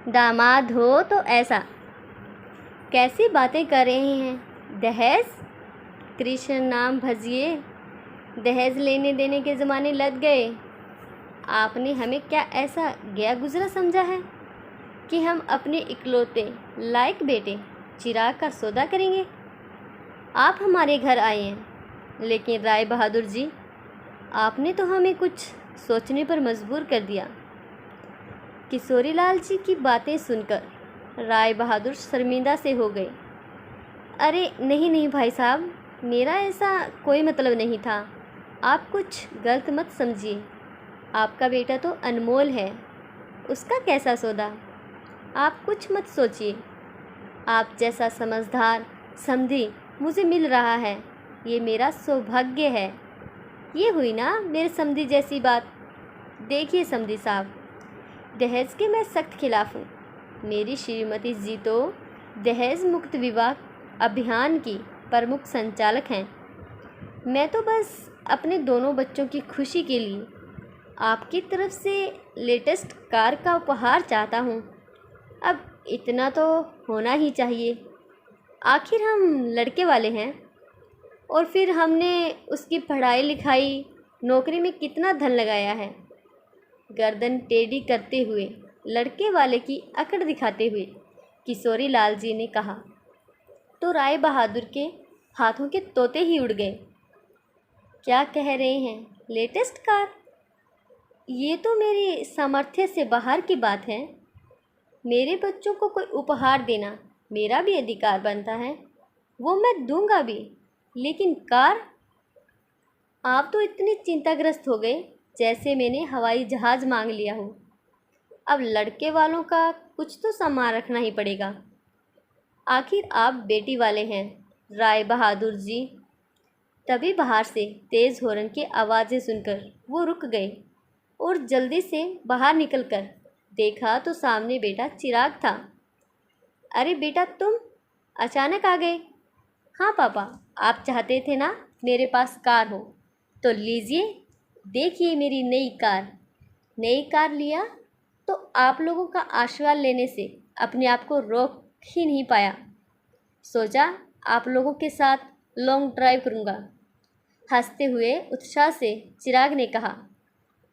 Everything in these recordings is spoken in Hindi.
दामाद हो तो ऐसा। कैसी बातें कर रहे हैं? दहेज? कृष्ण नाम भजिए, दहेज लेने देने के ज़माने लग गए। आपने हमें क्या ऐसा गया गुजरा समझा है कि हम अपने इकलौते लायक बेटे चिराग का सौदा करेंगे? आप हमारे घर आए हैं, लेकिन राय बहादुर जी, आपने तो हमें कुछ सोचने पर मजबूर कर दिया। किशोरीलाल जी की बातें सुनकर राय बहादुर शर्मिंदा से हो गए। अरे नहीं नहीं भाई साहब, मेरा ऐसा कोई मतलब नहीं था। आप कुछ गलत मत समझिए। आपका बेटा तो अनमोल है, उसका कैसा सौदा? आप कुछ मत सोचिए। आप जैसा समझदार समधी मुझे मिल रहा है, ये मेरा सौभाग्य है। ये हुई ना मेरे समधी जैसी बात। देखिए समधी साहब, दहेज के मैं सख्त खिलाफ़ हूँ। मेरी श्रीमती जी तो दहेज मुक्त विवाह अभियान की प्रमुख संचालक हैं। मैं तो बस अपने दोनों बच्चों की खुशी के लिए आपकी तरफ से लेटेस्ट कार का उपहार चाहता हूँ। अब इतना तो होना ही चाहिए, आखिर हम लड़के वाले हैं। और फिर हमने उसकी पढ़ाई लिखाई नौकरी में कितना धन लगाया है। गर्दन टेढ़ी करते हुए लड़के वाले की अकड़ दिखाते हुए किशोरीलाल जी ने कहा, तो राय बहादुर के हाथों के तोते ही उड़ गए। क्या कह रहे हैं? Latest car? ये तो मेरी सामर्थ्य से बाहर की बात है। मेरे बच्चों को कोई उपहार देना मेरा भी अधिकार बनता है, वो मैं दूंगा भी। लेकिन कार? आप तो इतने चिंताग्रस्त हो गए जैसे मैंने हवाई जहाज़ मांग लिया हो। अब लड़के वालों का कुछ तो सामान रखना ही पड़ेगा। आखिर आप बेटी वाले हैं राय बहादुर जी। तभी बाहर से तेज़ हॉर्न की आवाज़ें सुनकर वो रुक गए और जल्दी से बाहर निकलकर देखा तो सामने बेटा चिराग था। अरे बेटा, तुम अचानक आ गए? हाँ पापा, आप चाहते थे ना मेरे पास कार हो, तो लीजिए, देखिए मेरी नई कार। नई कार लिया तो आप लोगों का आशीर्वाद लेने से अपने आप को रोक ही नहीं पाया। सोचा आप लोगों के साथ लॉन्ग ड्राइव करूँगा। हंसते हुए उत्साह से चिराग ने कहा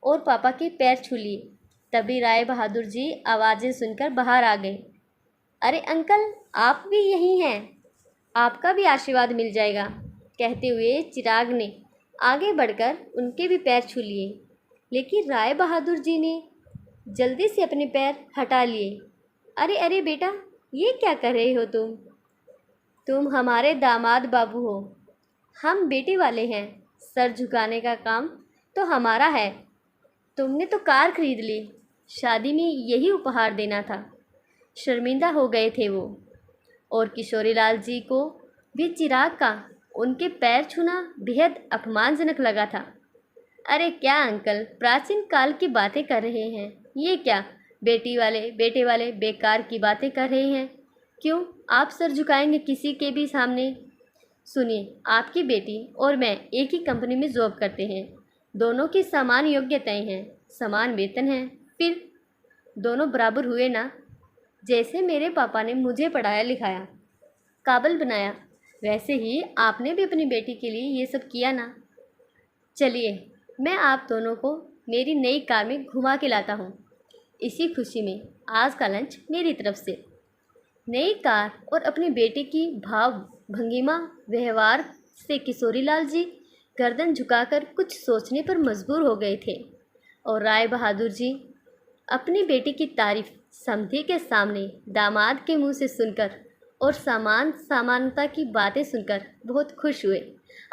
और पापा के पैर छू लिए। तभी राय बहादुर जी आवाज़ें सुनकर बाहर आ गए। अरे अंकल, आप भी यहीं हैं, आपका भी आशीर्वाद मिल जाएगा। कहते हुए चिराग ने आगे बढ़कर उनके भी पैर छू लिए, लेकिन राय बहादुर जी ने जल्दी से अपने पैर हटा लिए। अरे अरे बेटा, ये क्या कर रहे हो तुम? तुम हमारे दामाद बाबू हो, हम बेटी वाले हैं। सर झुकाने का काम तो हमारा है। तुमने तो कार खरीद ली, शादी में यही उपहार देना था। शर्मिंदा हो गए थे वो। और किशोरीलाल जी को भी चिराग का उनके पैर छूना बेहद अपमानजनक लगा था। अरे क्या अंकल, प्राचीन काल की बातें कर रहे हैं? ये क्या बेटी वाले बेटे वाले बेकार की बातें कर रहे हैं? क्यों आप सर झुकाएंगे किसी के भी सामने? सुनिए, आपकी बेटी और मैं एक ही कंपनी में जॉब करते हैं। दोनों की समान योग्यताएं हैं, समान वेतन है, फिर दोनों बराबर हुए ना। जैसे मेरे पापा ने मुझे पढ़ाया लिखाया, काबिल बनाया, वैसे ही आपने भी अपनी बेटी के लिए ये सब किया ना। चलिए, मैं आप दोनों को मेरी नई कार में घुमा के लाता हूँ। इसी खुशी में आज का लंच मेरी तरफ से। नई कार और अपनी बेटे की भाव भंगिमा व्यवहार से किशोरीलाल जी गर्दन झुकाकर कुछ सोचने पर मजबूर हो गए थे। और राय बहादुर जी अपनी बेटी की तारीफ समधी के सामने दामाद के मुंह से सुनकर और समानता की बातें सुनकर बहुत खुश हुए।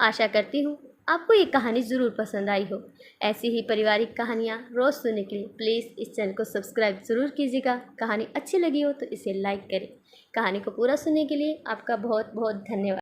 आशा करती हूँ आपको ये कहानी ज़रूर पसंद आई हो। ऐसी ही पारिवारिक कहानियाँ रोज़ सुनने के लिए प्लीज़ इस चैनल को सब्सक्राइब ज़रूर कीजिएगा। कहानी अच्छी लगी हो तो इसे लाइक करें। कहानी को पूरा सुनने के लिए आपका बहुत बहुत धन्यवाद।